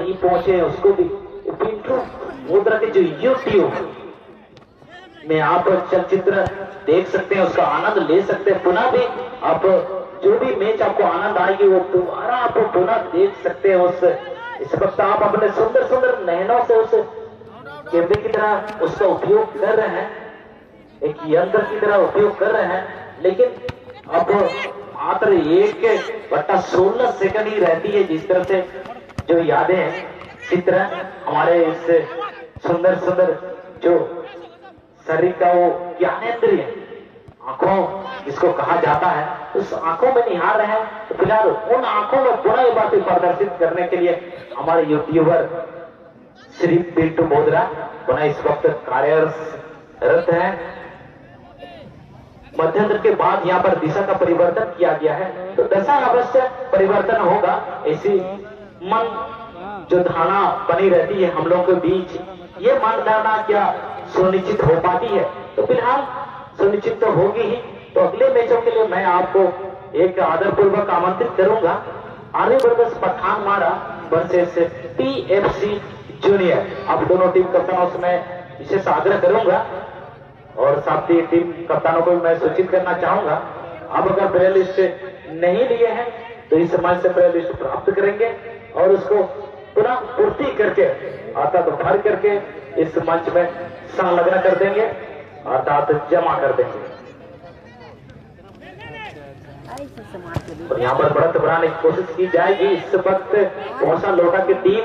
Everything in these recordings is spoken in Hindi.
नहीं पहुंचे उसको भी पिंटू मुद्रा के जो यूट्यूब में आप चलचित्र देख सकते हैं, उसका आनंद ले सकते हैं। पुनः भी आप जो भी मैच आपको आनंद आएगी वो दोबारा आप पुनः देख सकते हैं। उस इस वक्त आप अपने सुंदर सुंदर नयनों से उस कैमरे की तरह उसका उपयोग कर रहे हैं, एक यंत्र की तरह उपयोग कर रहे हैं, लेकिन अब मात्र 1/16 सेकंड ही रहती है। जिस तरह से जो यादें चित्र हमारे इस सुंदर सुंदर जो शरीर का वो ज्ञानेंद्रिय आंखों जिसको कहा जाता है, उस आंखों में निहार रहे हैं। तो फिलहाल उन आंखों में पुनः ये बातें प्रदर्शित करने के लिए हमारे यूट्यूबर श्री पिंटू मोदरा पुनः इस वक्त कार्यरत है। मध्यंतर के बाद यहाँ पर दिशा का परिवर्तन किया गया है, तो दशा अवश्य परिवर्तन होगा। ऐसी मन जो धारणा बनी रहती है हम लोगों के बीच, ये मन धारणा क्या सुनिश्चित हो पाती है? तो फिलहाल सुनिश्चित तो होगी ही। तो अगले मैचों के लिए मैं आपको एक आदरपूर्वक आमंत्रित करूंगा। आर्मी ब्रदर्स पठान मारा वर्सेस TFC जूनियर। अब दोनों टीम कप्तानों से मैं विशेष आग्रह करूंगा और साथ ही टीम कप्तानों को मैं सूचित करना चाहूंगा, अब अगर प्लेयर लिस्ट नहीं लिए हैं तो इस समय से प्लेयर लिस्ट प्राप्त करेंगे और उसको पुनः पूर्ति करके अर्थात भर करके इस मंच में संलग्न कर देंगे अर्थात जमा कर देंगे। और यहाँ पर बढ़त बढ़ाने की कोशिश की जाएगी। इस वक्त पहुंचा लोटा की टीम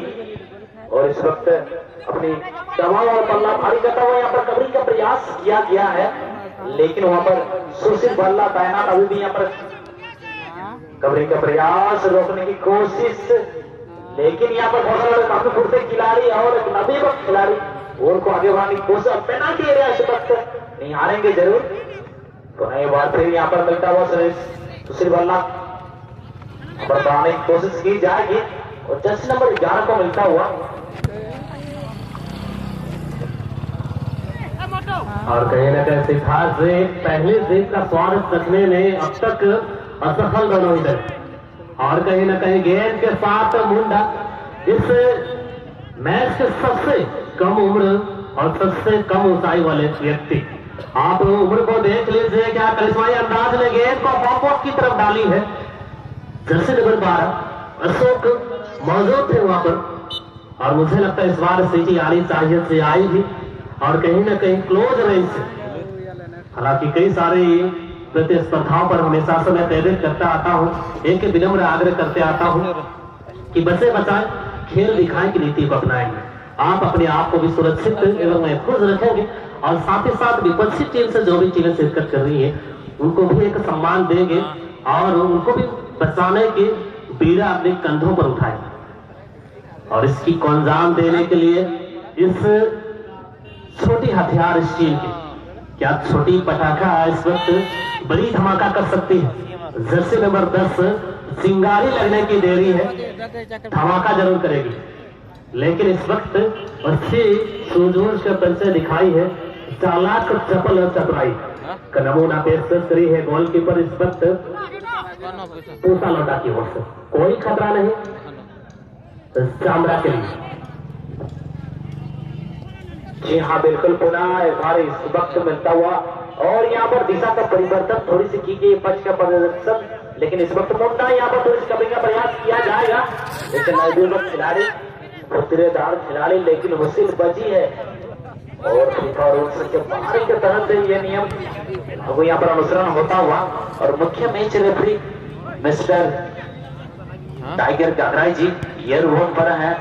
और इस वक्त अपनी दबाव और पल्ला भारी करता हुआ यहाँ पर कवरिंग का प्रयास किया गया है, लेकिन वहां पर सुशील बल्ला तैनात अभी भी यहाँ पर कवरिंग का प्रयास रोकने की कोशिश, लेकिन यहाँ पर बहुत सारे काफी फुर्ते खिलाड़ी और एक नवीन खिलाड़ी गोल को आगे बढ़ाने की कोशिश। पेनाल्टी एरिया इस वक्त नहीं हारेंगे जरूर। तो नई बार फिर यहाँ पर मिलता हुआ सुशील बल्ला बढ़ाने की कोशिश की जाएगी और जर्सी नंबर 11 को मिलता हुआ और कहीं न कहीं सिद्धार्थ से पहले जीत का स्वाद चखने में अब तक असफल दोनों इधर। और कहीं न कहीं गेंद के साथ मुंडा इस मैच के सबसे कम उम्र और सबसे कम ऊंचाई वाले व्यक्ति। आप उम्र को देख लीजिए, क्या करिश्माई अंदाज में गेंद को बॉक्स की तरफ डाली है। जर्सी नंबर 12 अशोक मौजूद थे वहां पर और मुझे लगता है इस बार सीटी आनी चाहिए से आई भी और कहीं ना कहीं क्लोज रेंज से। हालांकि कई सारे प्रतिस्पर्धाओं पर हमेशा से मैं प्रेरित करता आता हूं, एक विनम्र आग्रह करते आता हूं कि बचे बचाए खेल दिखाए की नीति को अपनाएंगे। आप अपने आप को भी सुरक्षित एवं महफूज रखेंगे और साथ ही साथ विपक्षी टीम से जो भी टीमें शिरकत कर रही है उनको भी एक सम्मान देंगे और उनको भी बचाने की बीड़ा अपने कंधों पर उठाएंगे। और इसकी को अंजाम देने के लिए इस छोटी हथियार स्टील की, क्या छोटी पटाखा इस वक्त बड़ी धमाका कर सकती है। जर्सी नंबर 10 चिंगारी लगने की देरी है, धमाका जरूर करेगी, लेकिन इस वक्त अच्छी सूझबूझ का परिचय दिखाई है, चालाक चपल और चतुराई का नमूना पेशकश करी है गोलकीपर इस वक्त पूसा लौटा की ओर से। कोई खतरा नहीं चामड़ा के लिए। जी हाँ बिल्कुल, पुनः एक इस वक्त मिलता हुआ और यहाँ पर दिशा का परिवर्तन थोड़ी सी की गई पक्ष का प्रदर्शन, लेकिन इस वक्त मुंडा यहाँ पर थोड़ी सी कमी का प्रयास किया जाएगा। जैसे नजदीक खिलाड़ी फुर्तीलेदार खिलाड़ी लेकिन वसील बची है और फीफा रूल्स के बाहर के तहत ये नियम अब यहाँ पर अनुसरण होता हुआ और मुख्य match referee mister Tiger Gagrai ji year 1 पर है,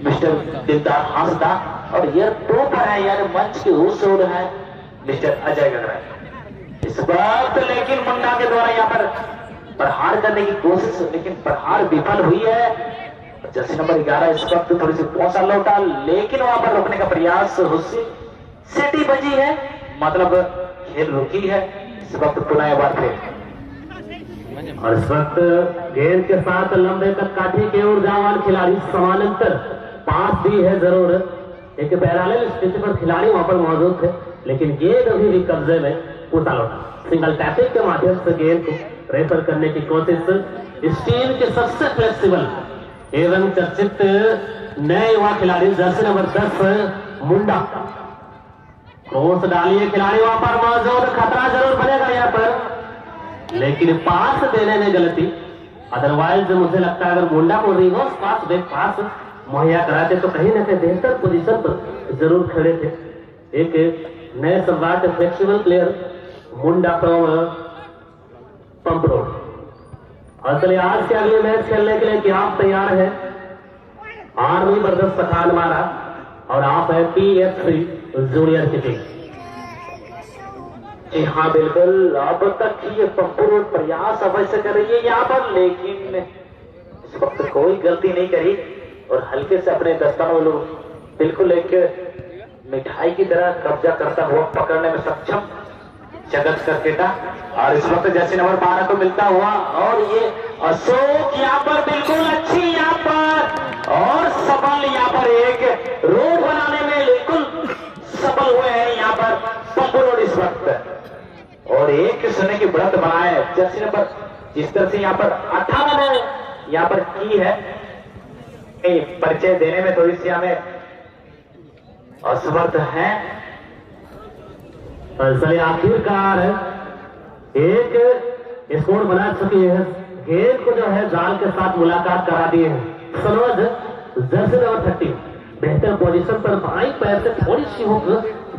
मिस्टर दिलदार हांसदा और ईयर 2 पर है यानी मंच के उस ओर है मिस्टर अजय गागराई। इस वक्त लेकिन मुंडा के द्वारा यहाँ पर प्रहार करने की कोशिश, लेकिन प्रहार विफल हुई है। जर्सी नंबर 11 इस वक्त थोड़ी सी पहुंचा लौटा, लेकिन वहां पर रोकने का प्रयास सिटी बजी है, मतलब खेल रुकी है। इस वक्त पुनः एक बार फिर और इस वक्त गेंद के साथ लंबे तक काठी के ओर जावान खिलाड़ी समानांतर पास भी है जरूर। एक पैरालेल स्थिति पर खिलाड़ी वहां पर मौजूद थे, लेकिन गेंद अभी भी कब्जे में पूछा लौटा। सिंगल टैपिंग के माध्यम से गेंद को रेफर करने की कोशिश। स्टील के सबसे फ्लेक्सिबल एवं चर्चित नए युवा खिलाड़ी जर्सी नंबर 10 मुंडा। क्रॉस डालिए, खिलाड़ी वहां पर मौजूद, खतरा जरूर बनेगा यहाँ पर, लेकिन पास देने में गलती। अदरवाइज मुझे लगता है अगर मुंडा को रिवर्स पास बैक पास मुहैया कराते तो कहीं ना कहीं बेहतर पोजीशन पर जरूर खड़े थे। एक नए सम्राट flexible player Munda from pump road. और चलिए आज के अगले मैच खेलने के लिए क्या आप तैयार हैं? आर्मी ब्रदर्स पठान मारा और आप है PFC जूनियर की टीम। जी हाँ बिल्कुल, अब तक ये पंपूर्ण प्रयास अवश्य कर रही है यहाँ पर, लेकिन इस वक्त कोई गलती नहीं करी और हल्के से अपने दस्तानों लोग बिल्कुल एक मिठाई की तरह कब्जा करता हुआ पकड़ने में सक्षम जगत क्रिकेटा। और इस वक्त जैसे नंबर 12 को मिलता हुआ और ये अशोक यहाँ पर बिल्कुल अच्छी यहाँ पर और सफल यहाँ पर एक रोड बनाने में बिल्कुल सफल हुए हैं यहाँ पर पंपू रोड इस वक्त। और एक सोने की बढ़त बनाए जर्सी नंबर जिस तरह से यहाँ पर 18 ने यहाँ पर की है, परिचय देने में थोड़ी सी हमें असमर्थ है। चलिए आखिरकार एक स्कोर बना चुकी है, गेंद को जो है जाल के साथ मुलाकात करा दिए हैं। सनोज जर्सी नंबर 30 बेहतर पोजीशन पर बाईं पैर से थोड़ी सी हुक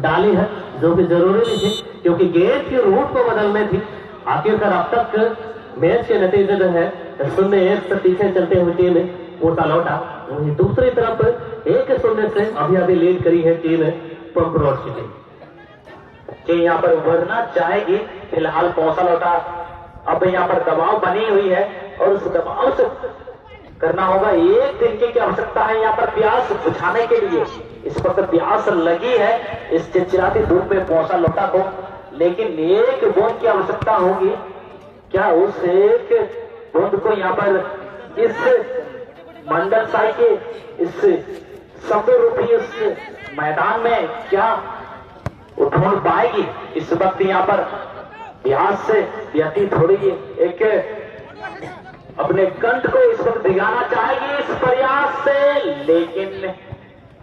डाली है जो कि जरूरी नहीं थी क्योंकि गेंद की रूट को बदलने थी। आखिरकार अब तक मैच के नतीजे जो है 0-1 से पीछे चलते हुए टीम पोसा लौटा। वहीं दूसरी तरफ 1-0 से अभी लीड करी है टीम पंप रोड की टीम। यहाँ पर उभरना चाहेगी, फिलहाल पौसा लौटा अब यहाँ पर दबाव बनी हुई है और उस दबाव से करना होगा। एक तरीके की आवश्यकता है यहाँ पर प्यास बुझाने के लिए। इस वक्त प्यास लगी है इस चिलचिलाती धूप में पौसा लौटा को, लेकिन एक बूंद की आवश्यकता होगी। क्या उस एक बूंद को यहाँ पर इस मंडल साई के इस शब्द रूपी इस मैदान में क्या उठोड़ पाएगी? इस वक्त यहाँ पर प्यास से व्यतीत हो रही है, एक अपने कंठ को इस वक्त दिखाना चाहेगी इस प्रयास से, लेकिन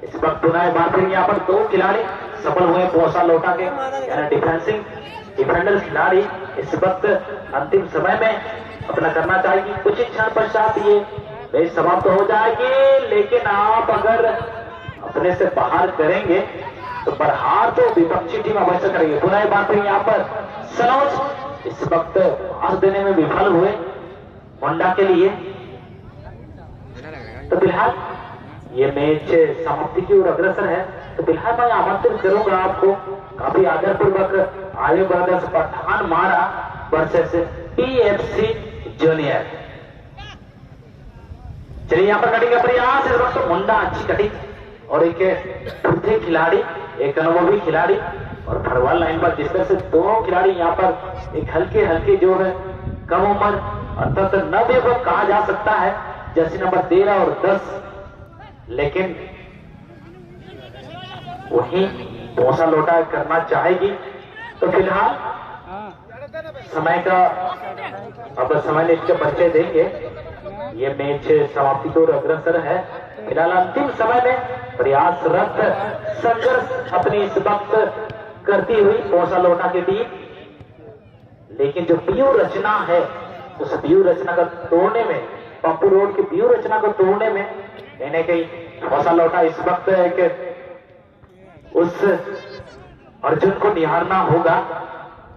इस वक्त पुनः बार फिर यहाँ पर 2 खिलाड़ी सफल हुए पौसा लौटा के, यानी डिफेंडर खिलाड़ी इस वक्त अंतिम समय में अपना करना चाहेगी। कुछ ही क्षण पश्चात ये मैच समाप्त हो जाएगी, लेकिन आप अगर अपने से बाहर करेंगे तो बरहार तो विपक्षी टीम अवश्य करेगी। पुनः बात फिर यहाँ पर सनोज इस वक्त पास देने में विफल हुए होंडा के लिए। तो फिलहाल ये मैच समाप्ति की ओर अग्रसर है। तो फिलहाल मैं आमंत्रित करूंगा आपको काफी आदरपूर्वक आर्मी ब्रदर्स पठान मारा वर्सेस PFC जूनियर। चलिए यहाँ पर कटिंग का प्रयास, इस वक्त मुंडा अच्छी कटिंग और एक दूसरे खिलाड़ी एक अनुभवी खिलाड़ी और फरवाल लाइन पर जिस तरह से दोनों खिलाड़ी यहाँ पर एक हल्के जो है कम उम्र अर्थात नव्य कहा जा सकता है जर्सी नंबर 13 और 10, लेकिन वही पौसा लौटा करना चाहेगी। तो फिलहाल समय का अब समय ने इसका परिचय देंगे। ये मैच समाप्ति की ओर अग्रसर है। फिलहाल अंतिम समय में प्रयासरत संघर्ष अपनी इस वक्त करती हुई पौसा लौटा की टीम, लेकिन जो व्यूह रचना है उस व्यूह रचना का तोड़ने में, पंपू रोड की व्यूह रचना को तोड़ने में कहीं ना कहीं पौसा लौटा इस वक्त एक उस अर्जुन को निहारना होगा।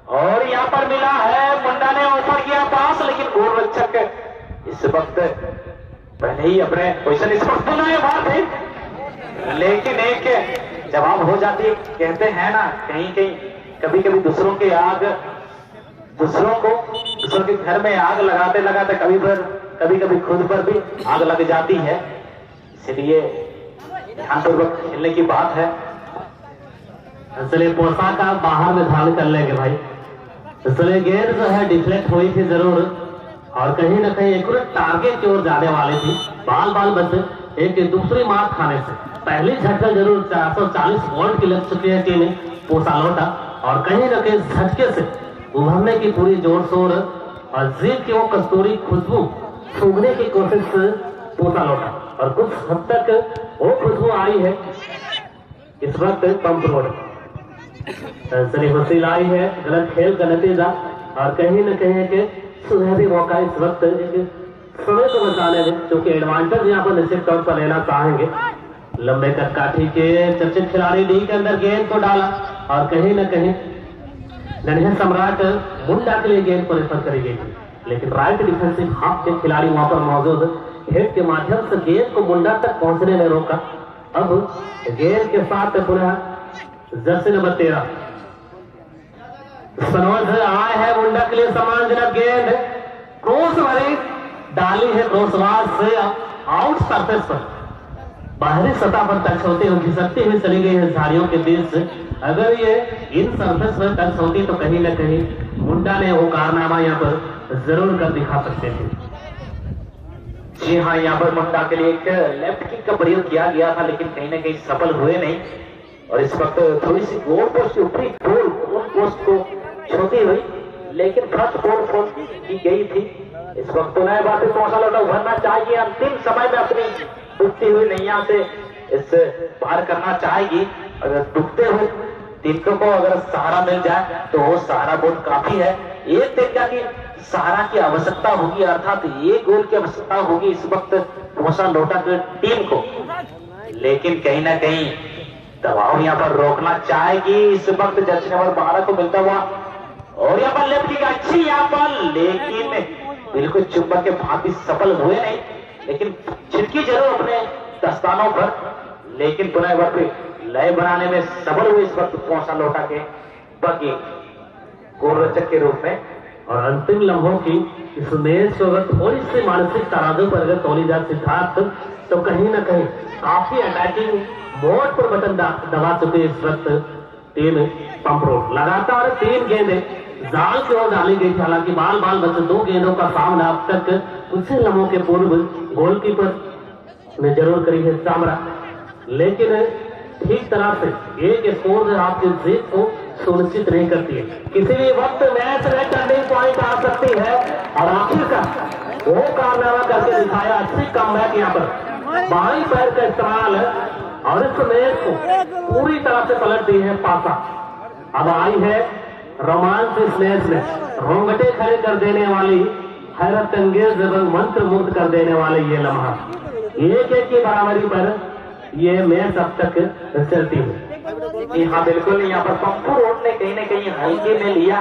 और यहाँ पर मिला है, मुंडा ने ऑफर किया पास, लेकिन गोलरक्षक इस वक्त पहले ही अपने पोजीशन इस वक्त बनाए बात है, लेकिन एक जवाब हो जाती है। कहते हैं ना कहीं कभी कभी दूसरों के आग, दूसरों के घर में आग लगाते लगाते कभी कभी खुद पर भी आग लग जाती है। इसलिए ध्यानपूर्वक खेलने की बात है। चलिए पोशाक आप बाहर में धारण कर लेंगे भाई। इसलिए गेंद जो है डिफ्लेक्ट हुई थी जरूर और कहीं ना कहीं एक टारगेट की ओर जाने वाली थी। बाल बच एक दूसरी मार खाने से पहली झटका जरूर 440 वोल्ट की लग चुकी है टीम पोसा लौटा और कहीं ना कहीं झटके से उभरने की पूरी जोर शोर और जीत की वो कस्तूरी खुशबू सूंघने की कोशिश पोता लौटा और कुछ हद तक वो खुशबू आई है इस वक्त पंप रोड सनी वसील आई है। गलत खेल का नतीजा और कहीं न कहीं के सुनहरी मौका इस वक्त समय को बचाने में, क्योंकि एडवांटेज यहाँ पर निश्चित तौर पर लेना चाहेंगे। लंबे कद काठी के चर्चित खिलाड़ी डी के अंदर गेंद को डाला और कहीं न कहीं नन्हे सम्राट मुंडा के लिए गेंद को रेफर करी गई थी, लेकिन राइट डिफेंसिव हाफ के खिलाड़ी वहां पर मौजूद हेड के माध्यम से गेंद को मुंडा तक पहुंचने में रोका। अब गेंद के साथ पुनः जर्सी नंबर 13 सनोज आए हैं मुंडा के लिए सम्मानजनक गेंद क्रॉस वाली डाली है, क्रॉसवाज से आउट सरफेस पर बाहरी सतह पर टच होते हुए खिसकती हुई चली गई है झाड़ियों के बीच से। अगर ये इन सरफेस पर टच होती तो कहीं न कहीं मुंडा ने वो कारनामा यहाँ पर जरूर कर दिखा सकते थे। जी हाँ, यहाँ पर मुंडा के लिए एक लेफ्ट किक का प्रयोग किया गया था, लेकिन कहीं ना कहीं सफल हुए नहीं। और इस वक्त थोड़ी सी गोल पोस्ट के ऊपरी गोल पोस्ट को छोटी हुई, लेकिन फर्स्ट गोल पोस्ट की गई थी। इस वक्त तो नए बात मौका लौटा उभरना चाहिए, अंतिम समय में अपनी डूबती हुई नैया से इस पार करना चाहेगी। अगर डूबते हुए टीम को अगर सहारा मिल जाए तो वो सहारा बहुत काफी है। एक तरीका की सहारा की आवश्यकता होगी, अर्थात एक गोल की आवश्यकता होगी इस वक्त पोसा लोटा की टीम को, लेकिन कहीं ना कहीं दबाव यहाँ पर रोकना चाहेगी। इस वक्त जर्सी नंबर 12 को मिलता हुआ और यहाँ पर लेफ्ट किक अच्छी यहाँ पर, लेकिन बिल्कुल चुंबक के भांति सफल हुए नहीं, लेकिन छिड़की जरूर अपने दस्तानों पर, लेकिन पुनः लय बनाने में सफल हुए इस वक्त पोसा लोटा के बाकी गोलरक्षक के रूप में। और अंतिम लम्हों की इस मैच को अगर थोड़ी सी मानसिक तराजू पर अगर तोली जाए सिद्धार्थ, तो कहीं ना कहीं काफी अटैकिंग मोड पर बटन दबा चुके इस वक्त टीम पंप रोड। लगातार 3 गेंदें जाल की ओर डाली गई थी, हालांकि बाल बाल बचे 2 गेंदों का सामना अब तक कुछ ही लम्हों के पूर्व गोलकीपर ने जरूर करी है सामना, लेकिन ठीक तरह से एक स्कोर आपकी जीत को सुनिश्चित नहीं करती है। किसी भी वक्त मैच में टर्निंग पॉइंट आ सकती है और आखिरकार वो कारनामा करके दिखाया। अच्छी कमबैक यहाँ पर बाईं पैर का इस्तेमाल और इस मैच को पूरी तरह से पलट दी है पासा। अब आई है रोमांस इस मैच में, रोंगटे खड़े कर देने वाली, हैरत अंगेज एवं मंत्र मुग्ध कर देने वाले ये लम्हा। 1-1 की बराबरी पर ये मैच अब तक चलती है। जी हाँ, बिल्कुल यहाँ पर पंपू रोड ने कहीं ना कहीं हल्के में लिया।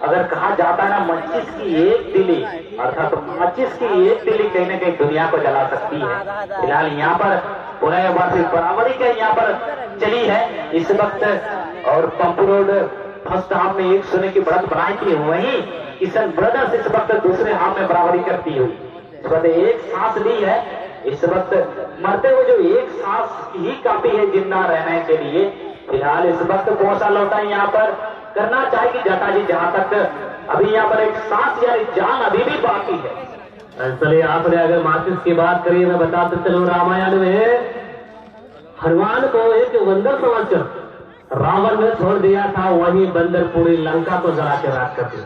अगर कहा जाता है ना माचिस की एक तिली, अर्थात माचिस की एक तिली कहीं ना कहीं दुनिया को जला सकती है। फिलहाल यहाँ पर पुनः बराबरी का यहाँ पर चली है इस वक्त, और पंपू रोड फर्स्ट हाफ में 1-0 की बढ़त बनाई थी, वहीं किशन ब्रदर्स इस वक्त दूसरे हाफ में बराबरी करती हुई इस वक्त एक सांस ली है। इस वक्त मरते हुए जो एक सांस ही काफी है जिंदा रहने के लिए। फिलहाल इस वक्त पोसा लौटा यहाँ पर करना चाहेगी जटा जी, जहां तक अभी यहाँ पर एक सांस या जान अभी भी बाकी है। चलिए, आपने अगर माचिस की बात करी, मैं बताते चलो रामायण में हनुमान को एक बंदर समझकर रावण ने छोड़ दिया था, वही बंदर पूरी लंका को जला के राख कर दिया।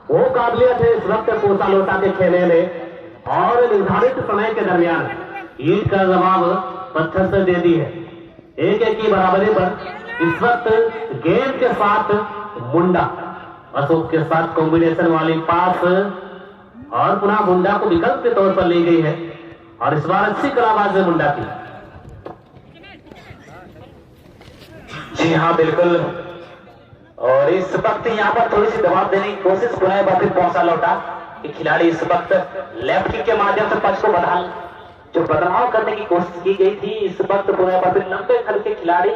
वो काबिलियत है इस वक्त पोसा लौटा के खेलने में, और निर्धारित समय के दरमियान ईद का जवाब पत्थर से दे दी है। 1-1 की बराबरी पर इस वक्त गेंद के साथ मुंडा अशोक के साथ कॉम्बिनेशन वाली पास और पुनः मुंडा को विकल्प के तौर पर ली गई है, और इस बार अच्छी कलाबाज है मुंडा की। जी हाँ, बिल्कुल। और इस वक्त यहाँ पर थोड़ी सी दबाव देने की कोशिश पुनः वापस पोसा लौटा कि खिलाड़ी इस वक्त लेफ्ट किक के माध्यम से पच को बदलाव करने की कोशिश की गई थी। इस वक्त पुनः वापस लंबे खल के खिलाड़ी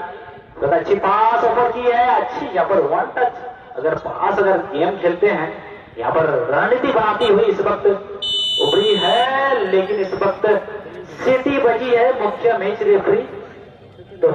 अच्छी पास ऑफर की है, अच्छी यहाँ पर 1 टच अगर पास अगर गेम खेलते हैं यहाँ पर रणनीति बनाती हुई इस वक्त उभरी है, लेकिन इस वक्त सीटी बजी है मुख्य मैच रेफरी तो